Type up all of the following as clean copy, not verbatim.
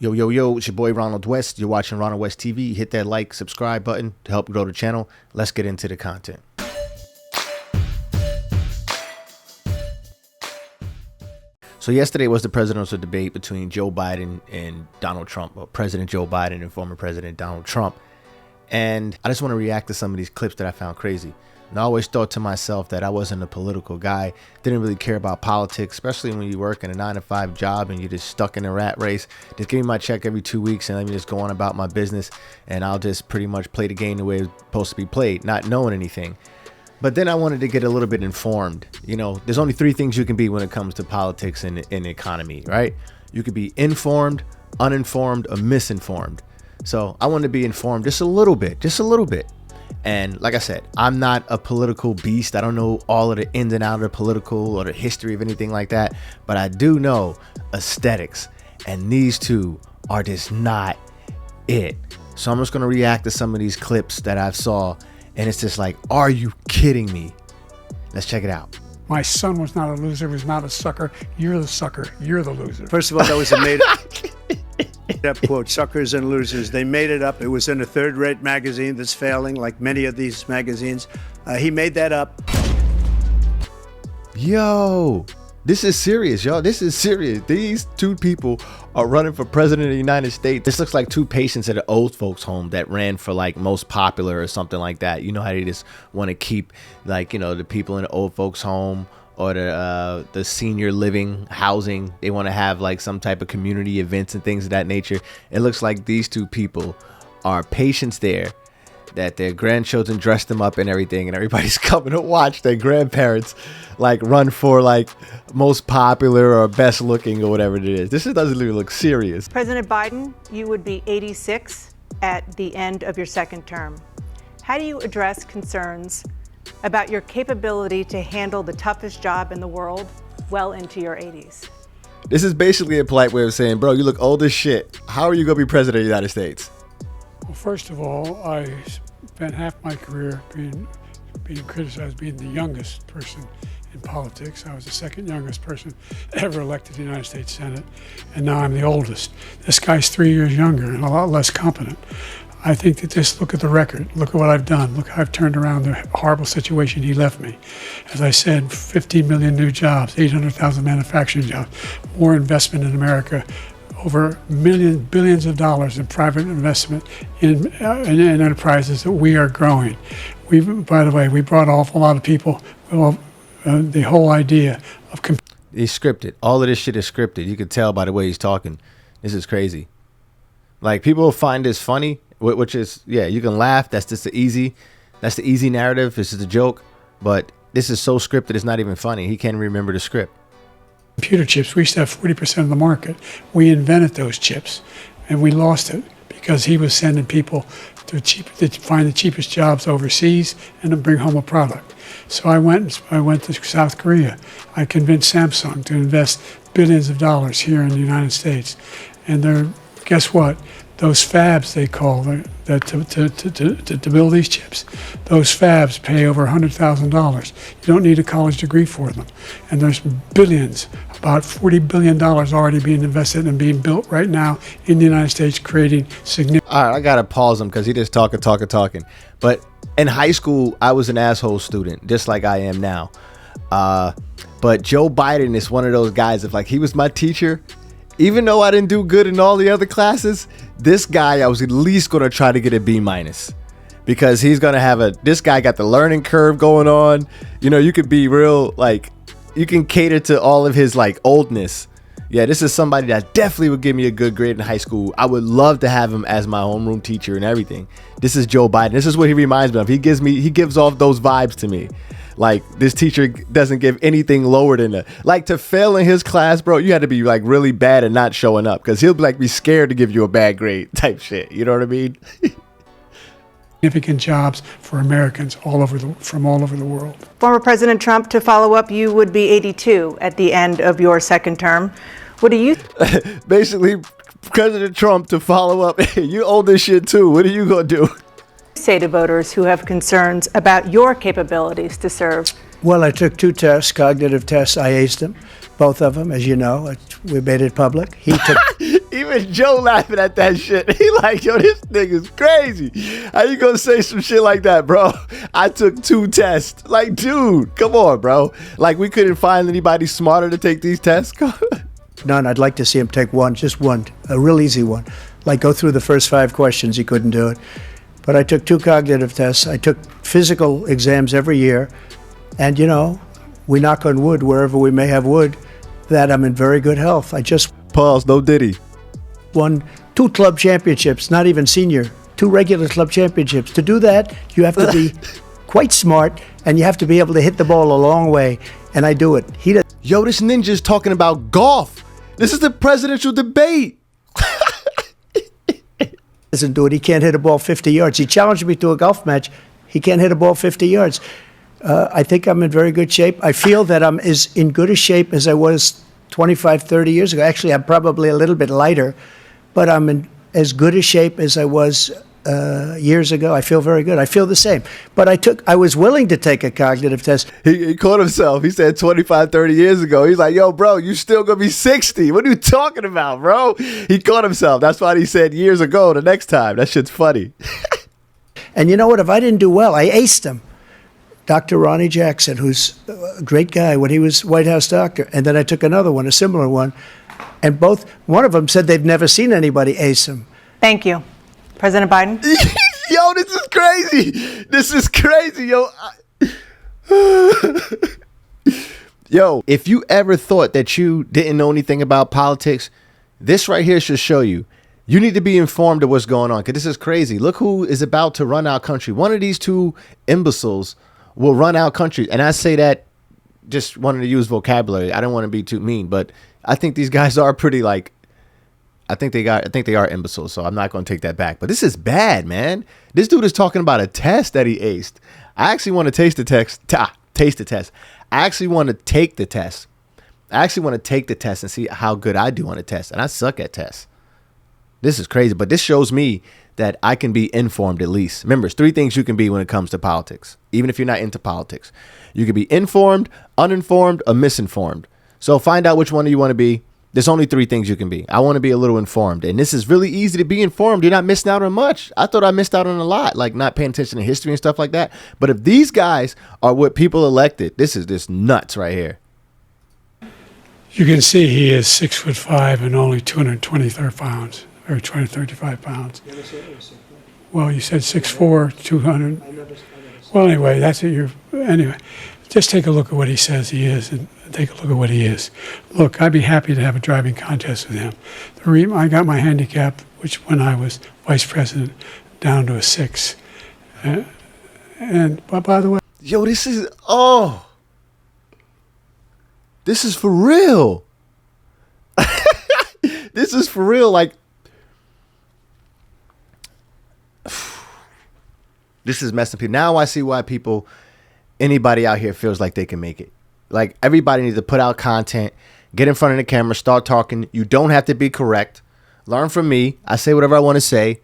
Yo, yo, yo, it's your boy Ronald West. You're watching Ronald West TV. Hit that like, subscribe button to help grow the channel. Let's get into the content. So yesterday was the presidential debate between Joe Biden and Donald Trump, or President Joe Biden and former President Donald Trump. And I just want to react to some of these clips that I found crazy. And I always thought to myself that I wasn't a political guy, didn't really care about politics, especially when you work in a 9-to-5 job and you're just stuck in a rat race. Just give me my check every 2 weeks and let me just go on about my business, and I'll just pretty much play the game the way it's supposed to be played, not knowing anything. But then I wanted to get a little bit informed. You know, there's only 3 things you can be when it comes to politics and the economy, right? You could be informed, uninformed, or misinformed. So I wanted to be informed just a little bit. And like I said, I'm not a political beast. I don't know all of the ins and outs of the political or the history of anything like that. But I do know aesthetics. And these two are just not it. So I'm just going to react to some of these clips that I saw. And it's just like, are you kidding me? Let's check it out. My son was not a loser, was not a sucker. You're the sucker. You're the loser. First of all, that was a made-up quote, suckers and losers. They made it up. It was in a third-rate magazine that's failing, like many of these magazines. He made that up. Yo, this is serious, y'all. This is serious. These two people are running for president of the United States. This looks like 2 patients at an old folks home that ran for like most popular or something like that. You know how they just want to keep, like, you know, the people in the old folks home or the senior living housing. They want to have like some type of community events and things of that nature. It looks like these 2 people are patients there, that their grandchildren dressed them up and everything, and everybody's coming to watch their grandparents like run for like most popular or best looking or whatever it is. This doesn't even look serious. President Biden, you would be 86 at the end of your 2nd term. How do you address concerns about your capability to handle the toughest job in the world well into your 80s? This is basically a polite way of saying, bro, you look old as shit. How are you going to be president of the United States? Well, first of all, I spent half my career being criticized being the youngest person in politics. I was the 2nd youngest person ever elected to the United States Senate, and now I'm the oldest. This guy's 3 years younger and a lot less competent. I think that just look at the record. Look at what I've done. Look how I've turned around the horrible situation he left me. As I said, 15 million new jobs, 800,000 manufacturing jobs, more investment in America, over billions of dollars in private investment in enterprises that we are growing. By the way, we brought an awful lot of people. Well, the whole idea of he's scripted. All of this shit is scripted. You can tell by the way he's talking. This is crazy. Like, people find this funny, which is, yeah, you can laugh. That's just the easy narrative. This is a joke, but this is so scripted. It's not even funny. He can't remember the script. Computer chips, we used to have 40% of the market. We invented those chips, and we lost it because he was sending people to find the cheapest jobs overseas and to bring home a product. So I went to South Korea. I convinced Samsung to invest billions of dollars here in the United States, and guess what? Those fabs, they call to build these chips, those fabs pay over $100,000. You don't need a college degree for them. And there's billions, about $40 billion already being invested and being built right now in the United States, creating significant... All right, I got to pause him because he just talking. But in high school, I was an asshole student, just like I am now. But Joe Biden is one of those guys, if like he was my teacher, even though I didn't do good in all the other classes, this guy, I was at least going to try to get a B-, because he's going to have this guy got the learning curve going on. You know, you could be real, like, you can cater to all of his like oldness. Yeah, this is somebody that definitely would give me a good grade in high school. I would love to have him as my homeroom teacher and everything. This is Joe Biden. This is what he reminds me of. He gives off those vibes to me. Like, this teacher doesn't give anything lower than that. Like, to fail in his class, bro, you had to be like really bad and not showing up, because he'll like be scared to give you a bad grade type shit. You know what I mean? Significant jobs for Americans from all over the world. Former President Trump, to follow up, you would be 82 at the end of your 2nd term. What do you... Basically, President Trump, to follow up, you old as shit too. What are you going to do? Say to voters who have concerns about your capabilities to serve? Well, I took 2 tests, cognitive tests. I aced them, both of them, as you know. We made it public. He took Even Joe laughing at that shit. He like, yo, this nigga's crazy. How you gonna say some shit like that, bro? I took 2 tests. Like, dude, come on, bro. Like, we couldn't find anybody smarter to take these tests. None. I'd like to see him take one, just one, a real easy one. Like go through the first 5 questions. He couldn't do it. But I took 2 cognitive tests. I took physical exams every year. And, you know, we knock on wood wherever we may have wood, that I'm in very good health. I just Pause, no diddy. won 2 club championships, not even senior, 2 regular club championships. To do that, you have to be quite smart, and you have to be able to hit the ball a long way. And I do it. He does. Yo, this ninja's talking about golf. This is the presidential debate. Doesn't do it. He can't hit a ball 50 yards. He challenged me to a golf match. He can't hit a ball 50 yards. I think I'm in very good shape. I feel that I'm as in good a shape as I was 25, 30 years ago. Actually, I'm probably a little bit lighter, but I'm in as good a shape as I was years ago. I feel very good. I feel the same. But I was willing to take a cognitive test. He caught himself. He said 25, 30 years ago. He's like, yo, bro, you still going to be 60. What are you talking about, bro? He caught himself. That's why he said years ago the next time. That shit's funny. And you know what? If I didn't do well, I aced him. Dr. Ronnie Jackson, who's a great guy when he was White House doctor. And then I took another one, a similar one. And one of them said they've never seen anybody ace him. Thank you. President Biden? Yo, this is crazy. This is crazy, yo. Yo, if you ever thought that you didn't know anything about politics, this right here should show you. You need to be informed of what's going on, because this is crazy. Look who is about to run our country. One of these 2 imbeciles will run our country. And I say that just wanting to use vocabulary. I don't want to be too mean, but I think these guys are pretty like, I think they are imbeciles, so I'm not going to take that back. But this is bad, man. This dude is talking about a test that he aced. I actually want to taste the test. I actually want to take the test. I actually want to take the test and see how good I do on a test. And I suck at tests. This is crazy, but this shows me that I can be informed at least. Remember, it's 3 things you can be when it comes to politics, even if you're not into politics. You can be informed, uninformed, or misinformed. So find out which one you want to be. There's only 3 things you can be. I want to be a little informed, and this is really easy to be informed. You're not missing out on much. I thought I missed out on a lot, like not paying attention to history and stuff like that. But if these guys are what people elected, this is just nuts right here. You can see he is 6'5" and only 223 pounds, or 235 pounds. Well, you said 6'4", 200. Well, anyway, that's what anyway, just take a look at what he says he is, and take a look at what he is. Look, I'd be happy to have a driving contest with him. I got my handicap, which when I was vice president, down to a 6. But by the way, Yo, this is for real. This is for real. Like, this is messing people. Now I see why anybody out here feels like they can make it. Like, everybody needs to put out content, get in front of the camera, start talking. You don't have to be correct. Learn from me. I say whatever I want to say.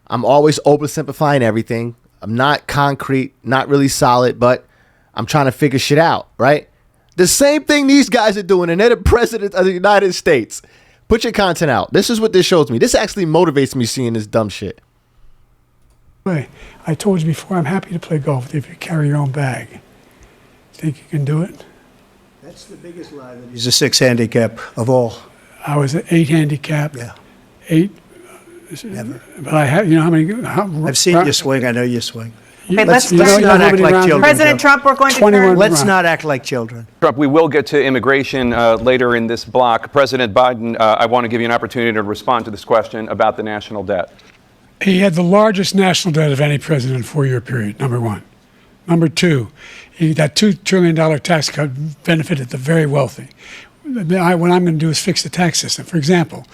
I'm always oversimplifying everything. I'm not concrete, not really solid, but I'm trying to figure shit out, right? The same thing these guys are doing, and they're the president of the United States. Put your content out. This is what this shows me. This actually motivates me seeing this dumb shit. I told you before, I'm happy to play golf with you if you carry your own bag. Think you can do it? That's the biggest lie. He's a 6 handicap of all. I was an 8 handicap. Yeah. 8. Never. But I have, you know how many? I've seen you swing. I know you swing. Okay, let's not act like children. President Trump, we're going to 21 turn. Let's not act like children. Trump, we will get to immigration later in this block. President Biden, I want to give you an opportunity to respond to this question about the national debt. He had the largest national debt of any president in a 4-year period, number one. Number two, that $2 trillion tax cut benefited the very wealthy. What I'm going to do is fix the tax system. For example,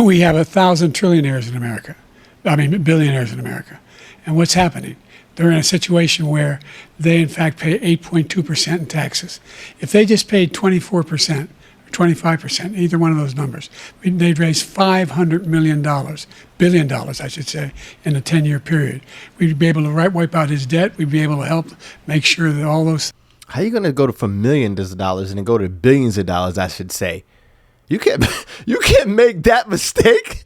we have 1,000 billionaires in America. And what's happening? They're in a situation where they, in fact, pay 8.2% in taxes. If they just paid 24%, 25%, either one of those numbers, they'd raise $500 billion, I should say, in a 10-year period. We'd be able to wipe out his debt. We'd be able to help make sure that all those. How are you going to go from millions of dollars and then go to billions of dollars, I should say? You can't you can't make that mistake.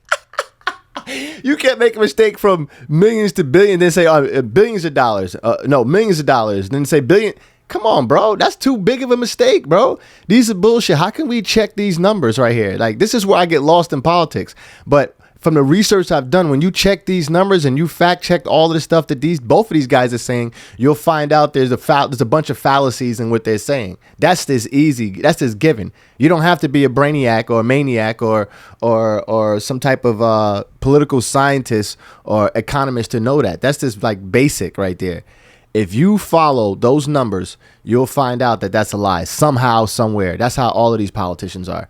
You can't make a mistake from millions to billions, then say billions of dollars. No, millions of dollars, then say billion. Come on, bro. That's too big of a mistake, bro. These are bullshit. How can we check these numbers right here? Like, this is where I get lost in politics. But from the research I've done, when you check these numbers and you fact check all of the stuff that both of these guys are saying, you'll find out there's a bunch of fallacies in what they're saying. That's this easy. That's this given. You don't have to be a brainiac or a maniac or some type of political scientist or economist to know that. That's just like basic right there. If you follow those numbers, you'll find out that that's a lie somehow, somewhere. That's how all of these politicians are.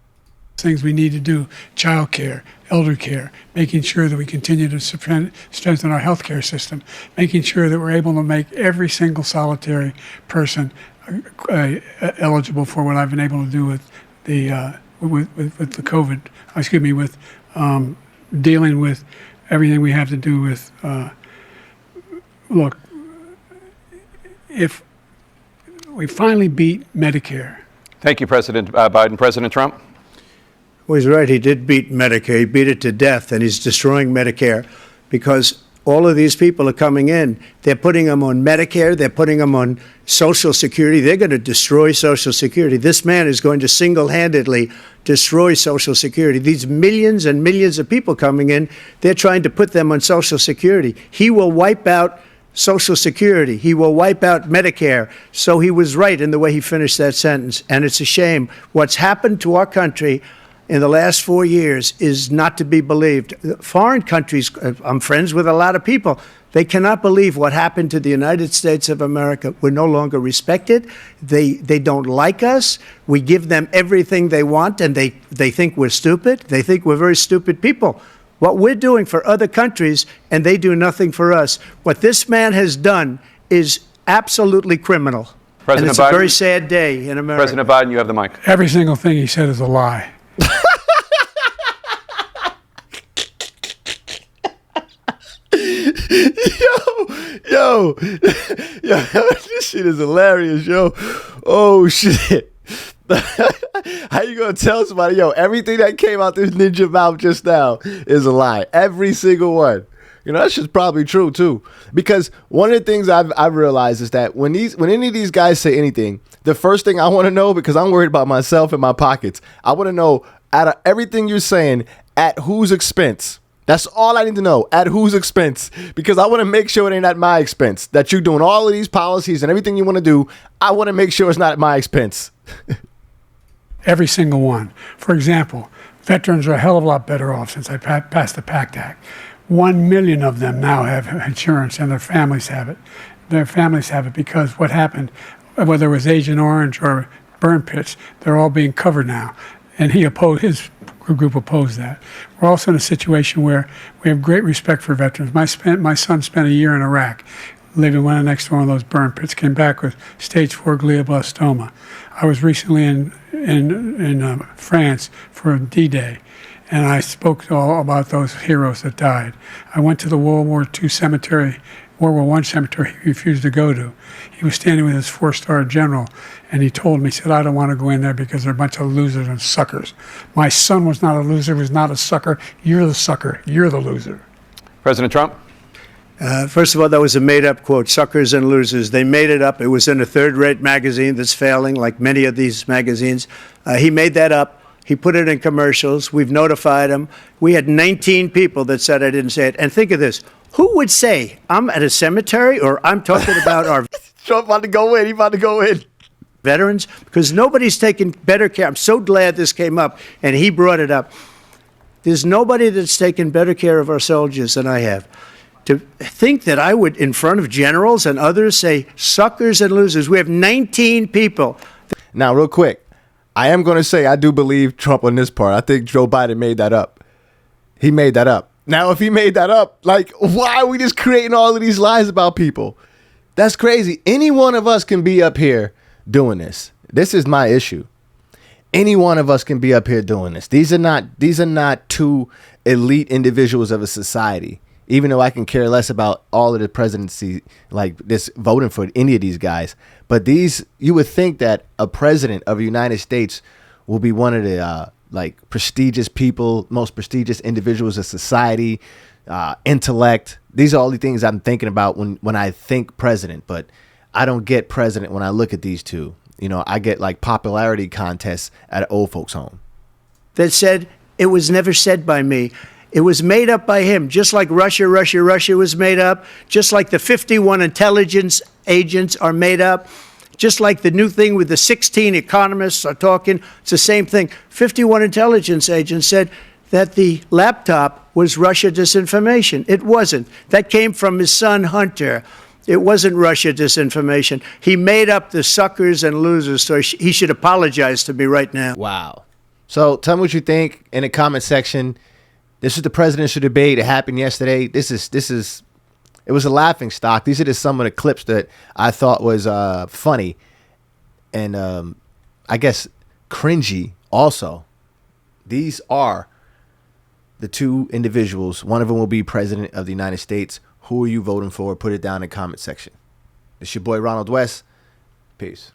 Things we need to do: child care, elder care, making sure that we continue to strengthen our healthcare system, making sure that we're able to make every single solitary person eligible for what I've been able to do with the with the COVID. With dealing with everything we have to do with. Look, if we finally beat Medicare. Thank you, President Biden. President Trump? Well, he's right. He did beat Medicare. He beat it to death, and he's destroying Medicare because all of these people are coming in. They're putting them on Medicare. They're putting them on Social Security. They're going to destroy Social Security. This man is going to single-handedly destroy Social Security. These millions and millions of people coming in, they're trying to put them on Social Security. He will wipe out Social Security. He will wipe out Medicare. So he was right in the way he finished that sentence. And it's a shame. What's happened to our country in the last 4 years is not to be believed. Foreign countries, I'm friends with a lot of people, they cannot believe what happened to the United States of America. We're no longer respected. They don't like us. We give them everything they want, and they think we're stupid. They think we're very stupid people. What we're doing for other countries, and they do nothing for us. What this man has done is absolutely criminal. President and it's Biden, a very sad day in America. President Biden, you have the mic. Every single thing he said is a lie. Yo, this shit is hilarious, yo. Oh, shit. How you gonna tell somebody, yo, everything that came out this ninja mouth just now is a lie? Every single one. You know, that's just probably true too. Because one of the things I've realized is that when any of these guys say anything, the first thing I want to know, because I'm worried about myself and my pockets, I want to know, out of everything you're saying, at whose expense? That's all I need to know. At whose expense? Because I want to make sure it ain't at my expense. That you're doing all of these policies and everything you want to do, I want to make sure it's not at my expense. Every single one. For example, veterans are a hell of a lot better off since I passed the PACT Act. 1 million of them now have insurance, and their families have it. Their families have it because what happened, whether it was Agent Orange or burn pits, they're all being covered now. And his group opposed that. We're also in a situation where we have great respect for veterans. My son spent a year in Iraq, living right next to one of those burn pits, came back with stage 4 glioblastoma. I was recently in France for D-Day, and I spoke all about those heroes that died. I went to the World War I cemetery he refused to go to. He was standing with his 4-star general, and he told me, he said, I don't want to go in there because they're a bunch of losers and suckers. My son was not a loser, was not a sucker. You're the sucker. You're the loser. President Trump? First of all, that was a made-up quote, suckers and losers. They made it up. It was in a third-rate magazine that's failing, like many of these magazines. He made that up. He put it in commercials. We've notified him. We had 19 people that said I didn't say it. And think of this. Who would say I'm at a cemetery or I'm talking about our Trump about to go in. He about to go in. Veterans? Because nobody's taken better care. I'm so glad this came up, and he brought it up. There's nobody that's taken better care of our soldiers than I have. To think that I would, in front of generals and others, say suckers and losers. We have 19 people. Now, real quick, I am going to say I do believe Trump on this part. I think Joe Biden made that up. He made that up. Now, if he made that up, like, why are we just creating all of these lies about people? That's crazy. Any one of us can be up here doing this. This is my issue. Any one of us can be up here doing this. These are not two elite individuals of a society. Even though I can care less about all of the presidency, like this voting for any of these guys. But you would think that a president of the United States will be one of like prestigious people, most prestigious individuals of society, intellect. These are all the things I'm thinking about when I think president, but I don't get president when I look at these two. You know, I get like popularity contests at an old folks home. That said, it was never said by me. It was made up by him, just like Russia was made up, just like the 51 intelligence agents are made up, just like the new thing with the 16 economists are talking. It's the same thing. 51 intelligence agents said that the laptop was Russia disinformation. It wasn't. That came from his son, Hunter. It wasn't Russia disinformation. He made up the suckers and losers, so he should apologize to me right now. Wow. So tell me what you think in the comment section. This is the presidential debate. It happened yesterday. It was a laughing stock. These are just some of the clips that I thought was funny and I guess cringy also. These are the two individuals. One of them will be president of the United States. Who are you voting for? Put it down in the comment section. It's your boy Ronald West. Peace.